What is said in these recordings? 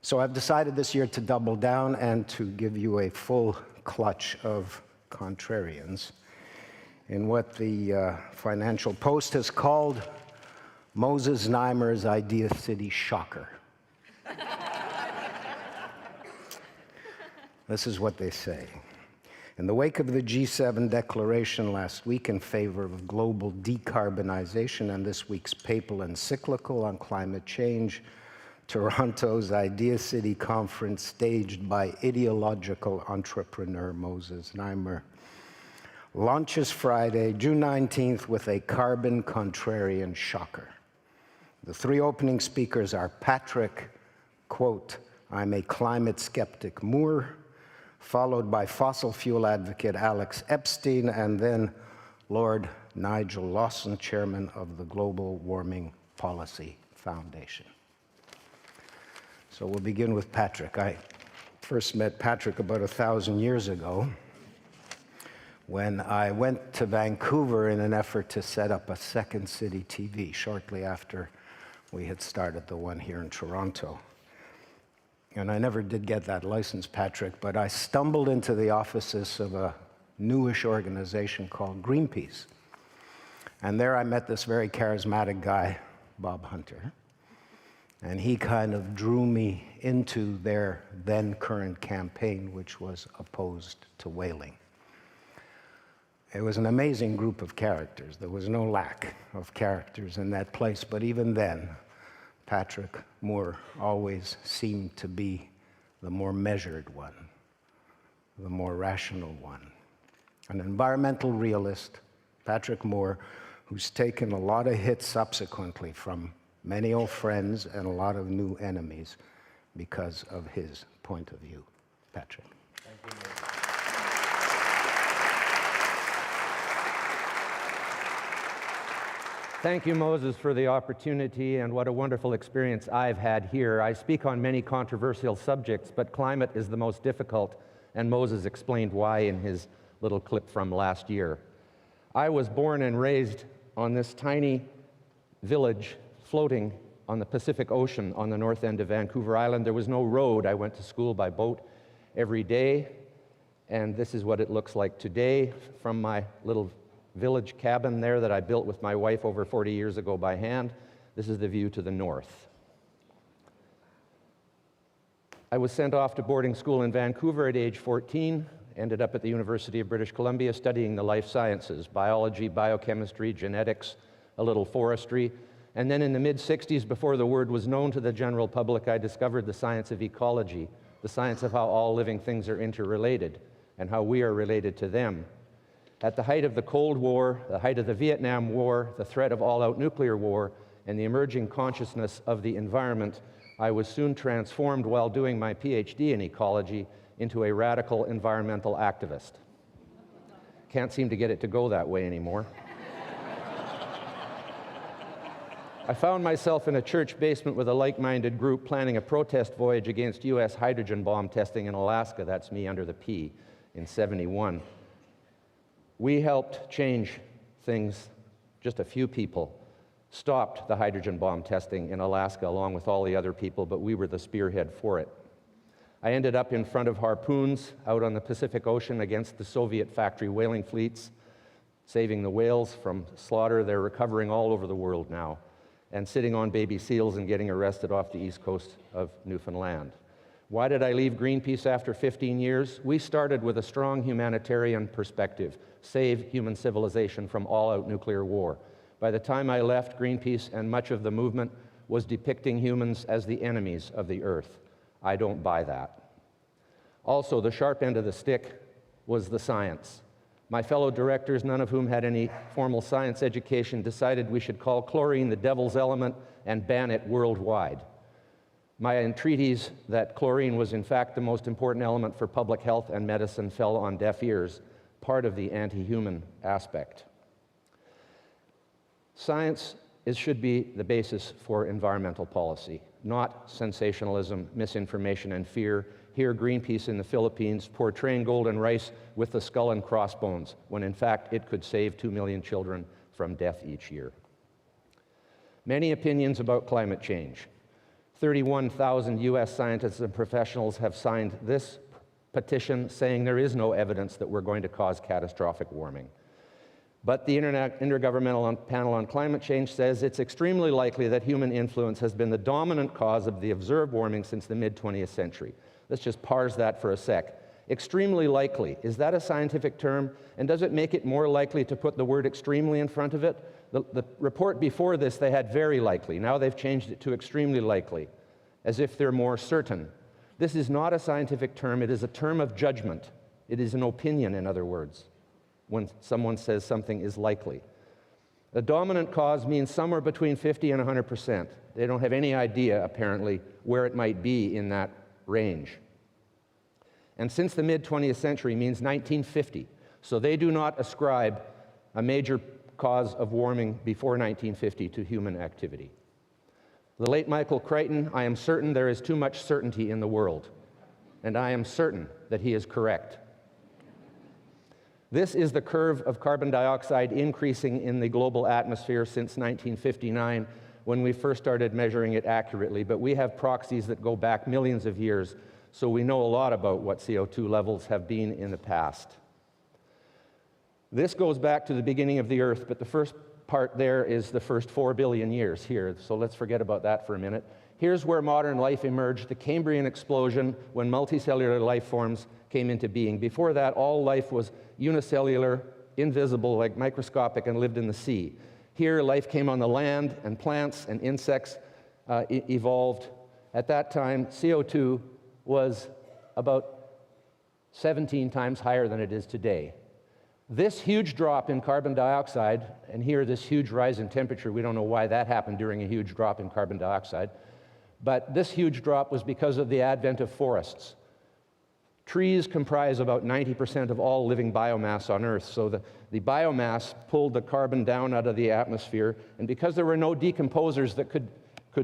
So I've decided this year to double down and to give you a full clutch of contrarians in what the Financial Post has called Moses Znaimer's Idea City shocker. This is what they say. In the wake of the G7 declaration last week in favor of global decarbonization and this week's papal encyclical on climate change, Toronto's Idea City conference, staged by ideological entrepreneur Moses Znaimer, launches Friday, June 19th, with a carbon contrarian shocker. The three opening speakers are Patrick, quote, "I'm a climate skeptic Moore," followed by fossil fuel advocate Alex Epstein, and then Lord Nigel Lawson, chairman of the Global Warming Policy Foundation. So we'll begin with Patrick. I first met Patrick about 1,000 years ago when I went to Vancouver in an effort to set up a Second City TV shortly after we had started the one here in Toronto. And I never did get that license, Patrick, but I stumbled into the offices of a newish organization called Greenpeace. And there I met this very charismatic guy, Bob Hunter. And he kind of drew me into their then current campaign, which was opposed to whaling. It was an amazing group of characters. There was no lack of characters in that place, but even then, Patrick Moore always seemed to be the more measured one, the more rational one. An environmental realist, Patrick Moore, who's taken a lot of hits subsequently from many old friends and a lot of new enemies because of his point of view. Patrick. Thank you, Thank you, Moses, for the opportunity, and what a wonderful experience I've had here. I speak on many controversial subjects, but climate is the most difficult, and Moses explained why in his little clip from last year. I was born and raised on this tiny village floating on the Pacific Ocean on the north end of Vancouver Island. There was no road. I went to school by boat every day, and this is what it looks like today from my little village cabin there that I built with my wife over 40 years ago by hand. This is the view to the north. I was sent off to boarding school in Vancouver at age 14, ended up at the University of British Columbia studying the life sciences, biology, biochemistry, genetics, a little forestry. And then in the mid-60s, before the word was known to the general public, I discovered the science of ecology, the science of how all living things are interrelated and how we are related to them. At the height of the Cold War, the height of the Vietnam War, the threat of all-out nuclear war, and the emerging consciousness of the environment, I was soon transformed while doing my PhD in ecology into a radical environmental activist. Can't seem to get it to go that way anymore. I found myself in a church basement with a like-minded group planning a protest voyage against U.S. hydrogen bomb testing in Alaska. That's me under the P in '71. We helped change things. Just a few people stopped the hydrogen bomb testing in Alaska along with all the other people, but we were the spearhead for it. I ended up in front of harpoons out on the Pacific Ocean against the Soviet factory whaling fleets, saving the whales from slaughter. They're recovering all over the world now, and sitting on baby seals and getting arrested off the east coast of Newfoundland. Why did I leave Greenpeace after 15 years? We started with a strong humanitarian perspective, save human civilization from all-out nuclear war. By the time I left, Greenpeace and much of the movement was depicting humans as the enemies of the earth. I don't buy that. Also, the sharp end of the stick was the science. My fellow directors, none of whom had any formal science education, decided we should call chlorine the devil's element and ban it worldwide. My entreaties that chlorine was in fact the most important element for public health and medicine fell on deaf ears, part of the anti-human aspect. Science should be the basis for environmental policy, not sensationalism, misinformation, and fear. Here, Greenpeace in the Philippines portraying golden rice with the skull and crossbones, when in fact it could save 2 million children from death each year. Many opinions about climate change. 31,000 US scientists and professionals have signed this petition saying there is no evidence that we're going to cause catastrophic warming. But the Intergovernmental Panel on Climate Change says it's extremely likely that human influence has been the dominant cause of the observed warming since the mid-20th century. Let's just parse that for a sec. Extremely likely, is that a scientific term? And does it make it more likely to put the word extremely in front of it? The report before this, they had very likely. Now they've changed it to extremely likely, as if they're more certain. This is not a scientific term, it is a term of judgment. It is an opinion, in other words, when someone says something is likely. The dominant cause means somewhere between 50 and 100%. They don't have any idea, apparently, where it might be in that range. And since the mid-20th century means 1950, so they do not ascribe a major cause of warming before 1950 to human activity. The late Michael Crichton, I am certain there is too much certainty in the world, and I am certain that he is correct. This is the curve of carbon dioxide increasing in the global atmosphere since 1959, when we first started measuring it accurately, but we have proxies that go back millions of years, so we know a lot about what CO2 levels have been in the past. This goes back to the beginning of the Earth, but the first part there is the first 4 billion years here, so let's forget about that for a minute. Here's where modern life emerged, the Cambrian explosion, when multicellular life forms came into being. Before that, all life was unicellular, invisible, like microscopic, and lived in the sea. Here, life came on the land, and plants and insects evolved. At that time, CO2 was about 17 times higher than it is today. This huge drop in carbon dioxide, and here this huge rise in temperature, we don't know why that happened during a huge drop in carbon dioxide, but this huge drop was because of the advent of forests. Trees comprise about 90% of all living biomass on Earth, so the biomass pulled the carbon down out of the atmosphere, and because there were no decomposers that could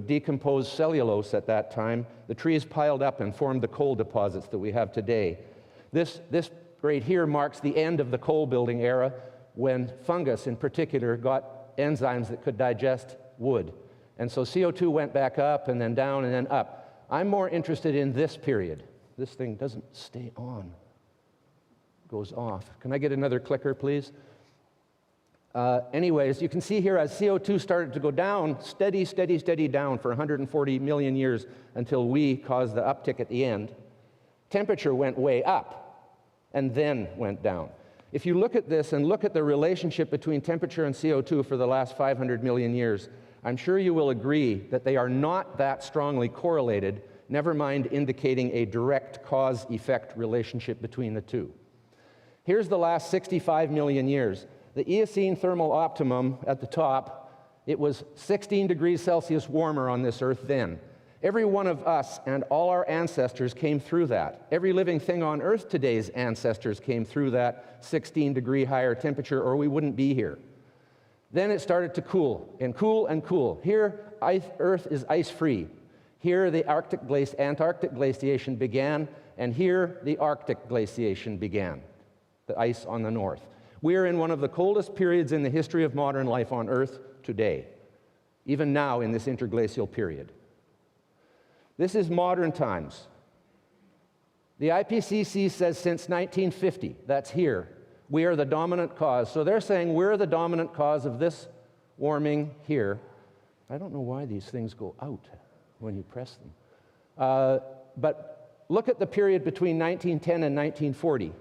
decompose cellulose at that time, the trees piled up and formed the coal deposits that we have today. This right here marks the end of the coal building era, when fungus in particular got enzymes that could digest wood. And so CO2 went back up and then down and then up. I'm more interested in this period. This thing doesn't stay on. It goes off. Can I get another clicker, please? Anyways, you can see here as CO2 started to go down, steady down for 140 million years until we caused the uptick at the end. Temperature went way up and then went down. If you look at this and look at the relationship between temperature and CO2 for the last 500 million years, I'm sure you will agree that they are not that strongly correlated, never mind indicating a direct cause-effect relationship between the two. Here's the last 65 million years. The Eocene thermal optimum at the top, it was 16 degrees Celsius warmer on this Earth then. Every one of us and all our ancestors came through that. Every living thing on Earth today's ancestors came through that 16-degree higher temperature, or we wouldn't be here. Then it started to cool, and cool, and cool. Here, Earth is ice-free. Here, the Antarctic glaciation began, and here, the Arctic glaciation began, the ice on the north. We are in one of the coldest periods in the history of modern life on Earth today, even now in this interglacial period. This is modern times. The IPCC says since 1950, that's here, we are the dominant cause. So they're saying we're the dominant cause of this warming here. I don't know why these things go out when you press them. But look at the period between 1910 and 1940.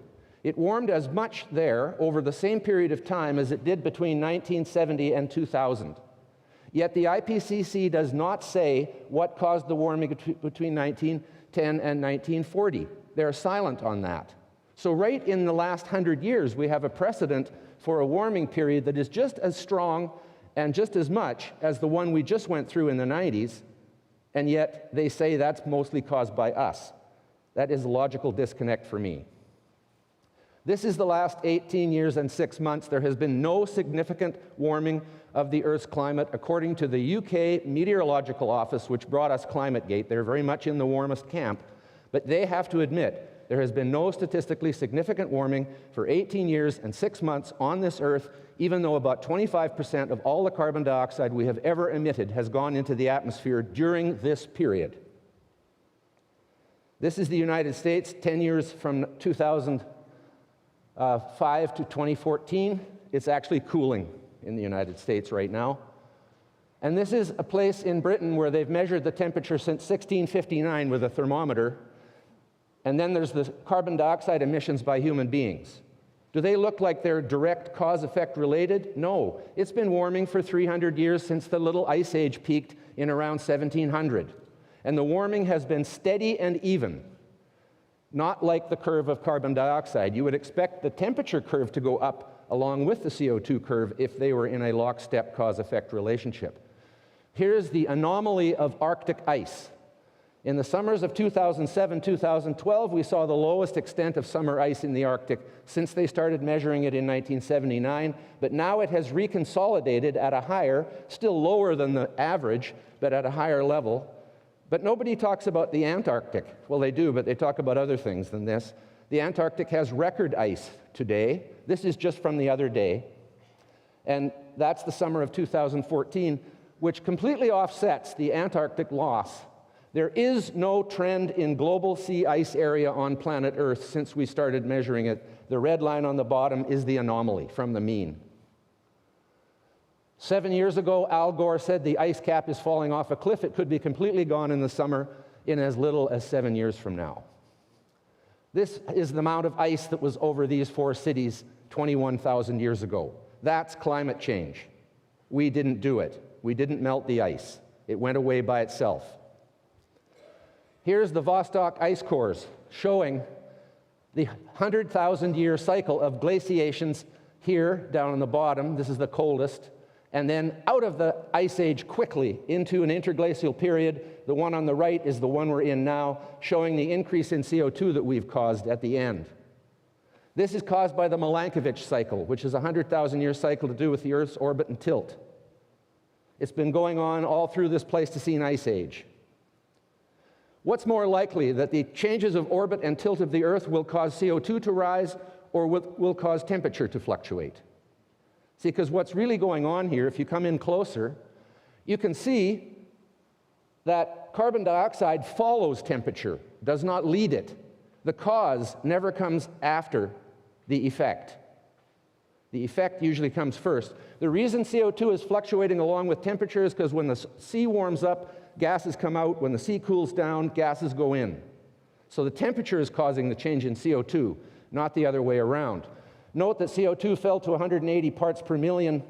It warmed as much there over the same period of time as it did between 1970 and 2000. Yet the IPCC does not say what caused the warming between 1910 and 1940. They're silent on that. So right in the last 100 years, we have a precedent for a warming period that is just as strong and just as much as the one we just went through in the 90s, and yet they say that's mostly caused by us. That is a logical disconnect for me. This is the last 18 years and 6 months. There has been no significant warming of the Earth's climate, according to the UK Meteorological Office, which brought us ClimateGate. They're very much in the warmest camp, but they have to admit there has been no statistically significant warming for 18 years and 6 months on this Earth, even though about 25% of all the carbon dioxide we have ever emitted has gone into the atmosphere during this period. This is the United States 10 years from 2005 to 2014. It's actually cooling in the United States right now. And this is a place in Britain where they've measured the temperature since 1659 with a thermometer. And then there's the carbon dioxide emissions by human beings. Do they look like they're direct cause-effect related? No. It's been warming for 300 years since the Little Ice Age peaked in around 1700. And the warming has been steady and even, not like the curve of carbon dioxide. You would expect the temperature curve to go up along with the CO2 curve if they were in a lockstep cause-effect relationship. Here's the anomaly of Arctic ice. In the summers of 2007-2012, we saw the lowest extent of summer ice in the Arctic since they started measuring it in 1979, but now it has reconsolidated at a higher, still lower than the average, but at a higher level. But nobody talks about the Antarctic. Well, they do, but they talk about other things than this. The Antarctic has record ice today. This is just from the other day. And that's the summer of 2014, which completely offsets the Antarctic loss. There is no trend in global sea ice area on planet Earth since we started measuring it. The red line on the bottom is the anomaly from the mean. 7 years ago, Al Gore said the ice cap is falling off a cliff. It could be completely gone in the summer in as little as 7 years from now. This is the amount of ice that was over these 4 cities 21,000 years ago. That's climate change. We didn't do it. We didn't melt the ice. It went away by itself. Here's the Vostok ice cores showing the 100,000-year cycle of glaciations here down on the bottom. This is the coldest. And then out of the ice age quickly into an interglacial period. The one on the right is the one we're in now, showing the increase in CO2 that we've caused at the end. This is caused by the Milankovitch cycle, which is a 100,000-year cycle to do with the Earth's orbit and tilt. It's been going on all through this Pleistocene ice age. What's more likely, that the changes of orbit and tilt of the Earth will cause CO2 to rise or will cause temperature to fluctuate? See, because what's really going on here, if you come in closer, you can see that carbon dioxide follows temperature, does not lead it. The cause never comes after the effect. The effect usually comes first. The reason CO2 is fluctuating along with temperature is because when the sea warms up, gases come out. When the sea cools down, gases go in. So the temperature is causing the change in CO2, not the other way around. Note that CO2 fell to 180 parts per million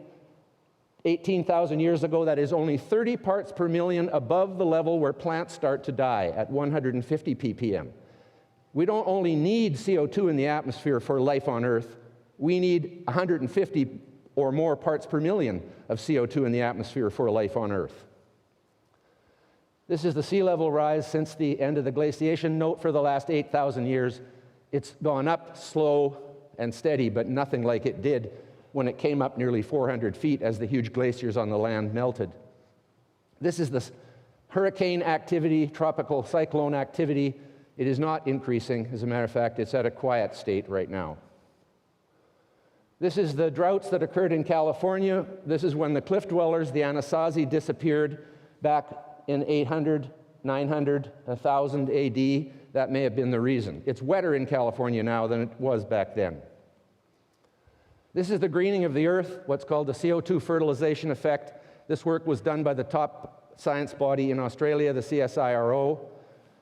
18,000 years ago. That is only 30 parts per million above the level where plants start to die at 150 ppm. We don't only need CO2 in the atmosphere for life on Earth. We need 150 or more parts per million of CO2 in the atmosphere for life on Earth. This is the sea level rise since the end of the glaciation. Note for the last 8,000 years, it's gone up slow and steady, but nothing like it did when it came up nearly 400 feet as the huge glaciers on the land melted. This is the hurricane activity, tropical cyclone activity. It is not increasing. As a matter of fact, it's at a quiet state right now. This is the droughts that occurred in California. This is when the cliff dwellers, the Anasazi, disappeared back in 800, 900, 1000 AD. That may have been the reason. It's wetter in California now than it was back then. This is the greening of the Earth, what's called the CO2 fertilization effect. This work was done by the top science body in Australia, the CSIRO,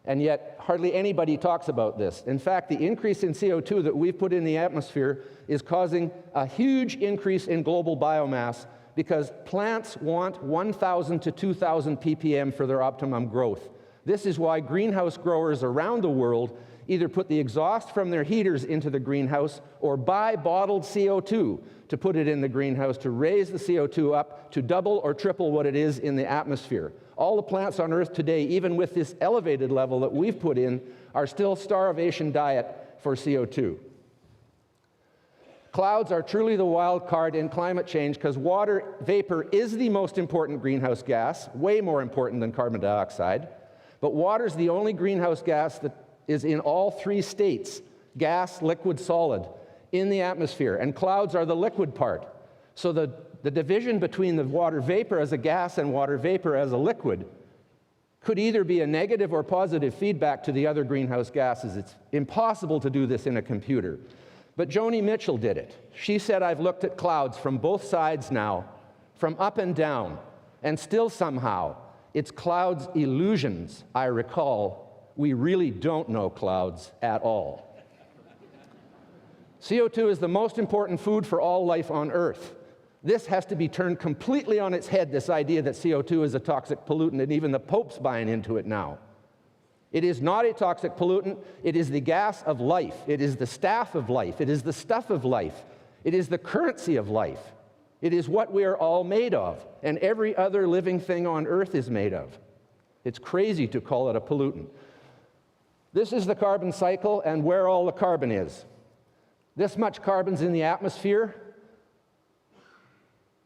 and yet hardly anybody talks about this. In fact, the increase in CO2 that we've put in the atmosphere is causing a huge increase in global biomass because plants want 1,000 to 2,000 ppm for their optimum growth. This is why greenhouse growers around the world either put the exhaust from their heaters into the greenhouse or buy bottled CO2 to put it in the greenhouse to raise the CO2 up to double or triple what it is in the atmosphere. All the plants on Earth today, even with this elevated level that we've put in, are still starvation diet for CO2. Clouds are truly the wild card in climate change because water vapor is the most important greenhouse gas, way more important than carbon dioxide. But water is the only greenhouse gas that is in all three states, gas, liquid, solid, in the atmosphere, and clouds are the liquid part. So the division between the water vapor as a gas and water vapor as a liquid could either be a negative or positive feedback to the other greenhouse gases. It's impossible to do this in a computer. But Joni Mitchell did it. She said, I've looked at clouds from both sides now, from up and down, and still somehow, it's clouds' illusions I recall. We really don't know clouds at all. CO2 is the most important food for all life on Earth. This has to be turned completely on its head, this idea that CO2 is a toxic pollutant, and even the Pope's buying into it now. It is not a toxic pollutant. It is the gas of life. It is the staff of life. It is the stuff of life. It is the currency of life. It is what we are all made of, and every other living thing on Earth is made of. It's crazy to call it a pollutant. This is the carbon cycle and where all the carbon is. This much carbon's in the atmosphere,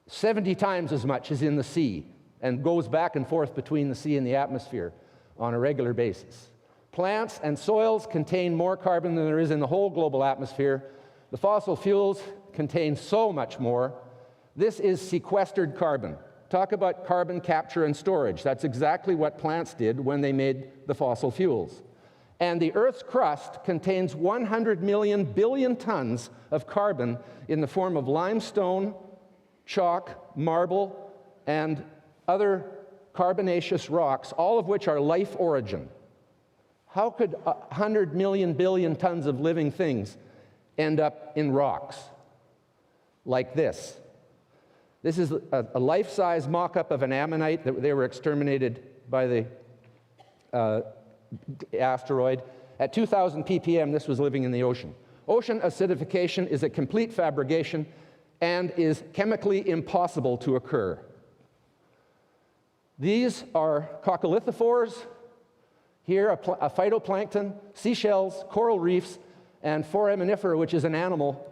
70 times as much is in the sea, and goes back and forth between the sea and the atmosphere on a regular basis. Plants and soils contain more carbon than there is in the whole global atmosphere. The fossil fuels contain so much more. This is sequestered carbon. Talk about carbon capture and storage. That's exactly what plants did when they made the fossil fuels. And the Earth's crust contains 100 million billion tons of carbon in the form of limestone, chalk, marble, and other carbonaceous rocks, all of which are life origin. How could 100 million billion tons of living things end up in rocks like this? This is a life-size mock-up of an ammonite that they were exterminated by the asteroid. At 2,000 ppm, this was living in the ocean. Ocean acidification is a complete fabrication and is chemically impossible to occur. These are coccolithophores, here a phytoplankton, seashells, coral reefs, and foraminifera, which is an animal,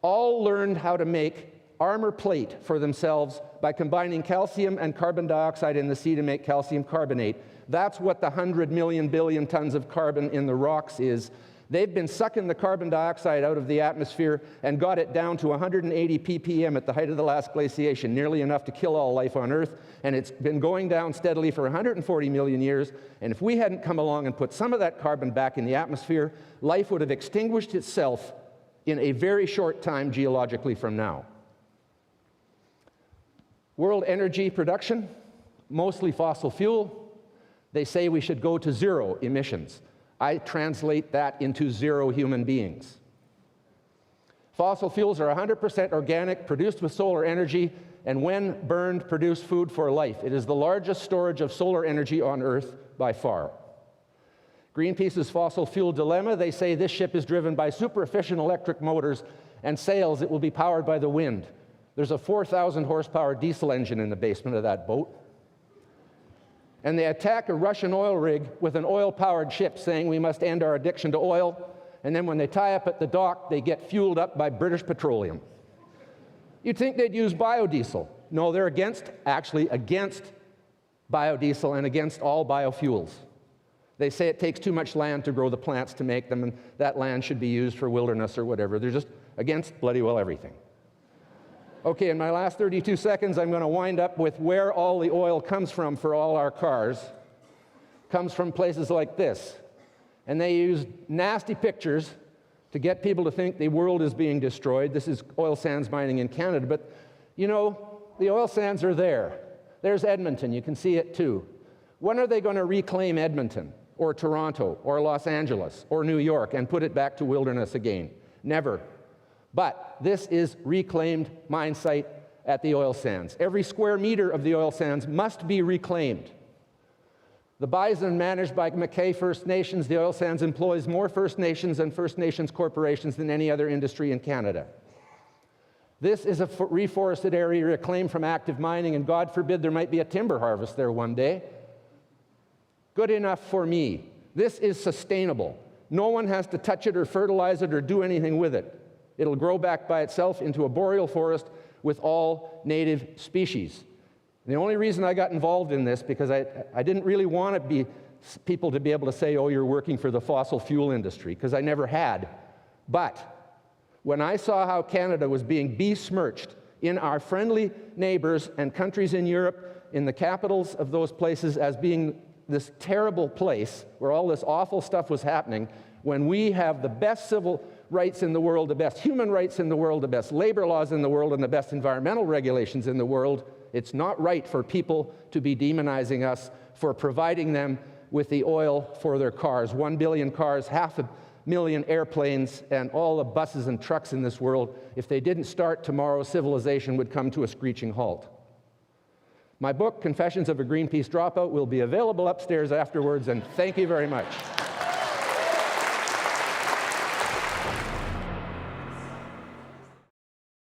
all learned how to make armor plate for themselves by combining calcium and carbon dioxide in the sea to make calcium carbonate. That's what the 100 million billion tons of carbon in the rocks is. They've been sucking the carbon dioxide out of the atmosphere and got it down to 180 ppm at the height of the last glaciation, nearly enough to kill all life on Earth, and it's been going down steadily for 140 million years, and if we hadn't come along and put some of that carbon back in the atmosphere, life would have extinguished itself in a very short time geologically from now. World energy production, mostly fossil fuel. They say we should go to zero emissions. I translate that into zero human beings. Fossil fuels are 100% organic, produced with solar energy, and when burned, produce food for life. It is the largest storage of solar energy on Earth by far. Greenpeace's fossil fuel dilemma, they say this ship is driven by super efficient electric motors and sails. It will be powered by the wind. There's a 4,000 horsepower diesel engine in the basement of that boat. And they attack a Russian oil rig with an oil-powered ship saying we must end our addiction to oil, and then when they tie up at the dock, they get fueled up by British Petroleum. You'd think they'd use biodiesel. No, they're actually against biodiesel and against all biofuels. They say it takes too much land to grow the plants to make them, and that land should be used for wilderness or whatever. They're just against bloody well everything. Okay, in my last 32 seconds, I'm going to wind up with where all the oil comes from for all our cars. Comes from places like this. And they use nasty pictures to get people to think the world is being destroyed. This is oil sands mining in Canada, but you know, the oil sands are there. There's Edmonton, you can see it too. When are they going to reclaim Edmonton, or Toronto, or Los Angeles, or New York, and put it back to wilderness again? Never. But this is reclaimed mine site at the oil sands. Every square meter of the oil sands must be reclaimed. The bison managed by Mackay First Nations, the oil sands employs more First Nations and First Nations corporations than any other industry in Canada. This is a reforested area reclaimed from active mining, and God forbid there might be a timber harvest there one day. Good enough for me. This is sustainable. No one has to touch it or fertilize it or do anything with it. It'll grow back by itself into a boreal forest with all native species. And the only reason I got involved in this, because I didn't really want to be people to be able to say, oh, you're working for the fossil fuel industry, because I never had. But when I saw how Canada was being besmirched in our friendly neighbors and countries in Europe, in the capitals of those places, as being this terrible place where all this awful stuff was happening, when we have the best civil rights in the world, the best human rights in the world, the best labor laws in the world, and the best environmental regulations in the world, it's not right for people to be demonizing us for providing them with the oil for their cars. 1 billion cars, 500,000 airplanes, and all the buses and trucks in this world. If they didn't start tomorrow, civilization would come to a screeching halt. My book, Confessions of a Greenpeace Dropout, will be available upstairs afterwards, and thank you very much.